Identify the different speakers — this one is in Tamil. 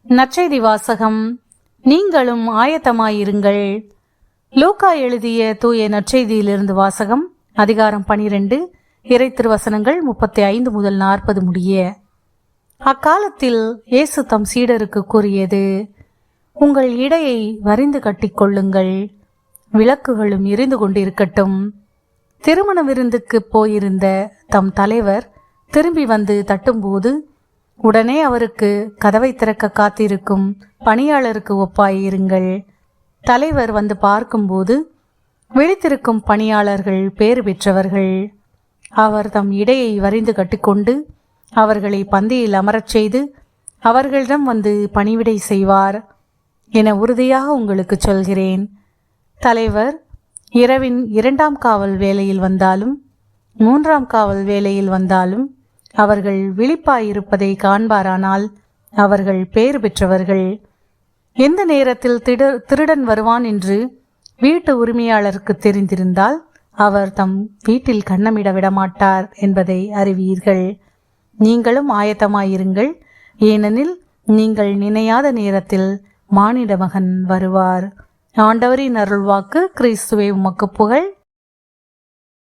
Speaker 1: நற்செய்தி வாசகம். நீங்களும் ஆயத்தமாயிருங்கள். லூக்கா எழுதிய தூய நற்செய்தியிலிருந்து வாசகம். அதிகாரம் 12, இறை திருவசனங்கள் 35 முதல் 40 முடிய. அக்காலத்தில் இயேசு தம் சீடருக்கு கூறியது: உங்கள் இடையை வரிந்து கட்டிக்கொள்ளுங்கள், விளக்குகளும் எரிந்து கொண்டிருக்கட்டும். திருமண விருந்துக்கு போயிருந்த தம் தலைவர் திரும்பி வந்து தட்டும்போது உடனே அவருக்கு கதவை திறக்க காத்திருக்கும் பணியாளருக்கு ஒப்பாயிருங்கள். தலைவர் வந்து பார்க்கும்போது விழித்திருக்கும் பணியாளர்கள் பேறு பெற்றவர்கள். அவர் தம் இடையை வரிந்து கட்டிக்கொண்டு அவர்களை பந்தியில் அமரச் செய்து அவர்களிடம் வந்து பணிவிடை செய்வார் என உறுதியாக உங்களுக்கு சொல்கிறேன். தலைவர் இரவின் 2ஆம் காவல் வேளையில் வந்தாலும் 3ஆம் காவல் வேளையில் வந்தாலும் அவர்கள் விழிப்பாயிருப்பதை காண்பாரானால் அவர்கள் பேறு பெற்றவர்கள். எந்த நேரத்தில் திருடன் வருவான் என்று வீட்டு உரிமையாளருக்கு தெரிந்திருந்தால் அவர் தம் வீட்டில் கன்னமிட விடமாட்டார் என்பதை அறிவீர்கள். நீங்களும் ஆயத்தமாயிருங்கள், ஏனெனில் நீங்கள் நினையாத நேரத்தில் மானிட மகன் வருவார். ஆண்டவரின் அருள்வாக்கு. கிறிஸ்துவே உமக்கு புகழ்.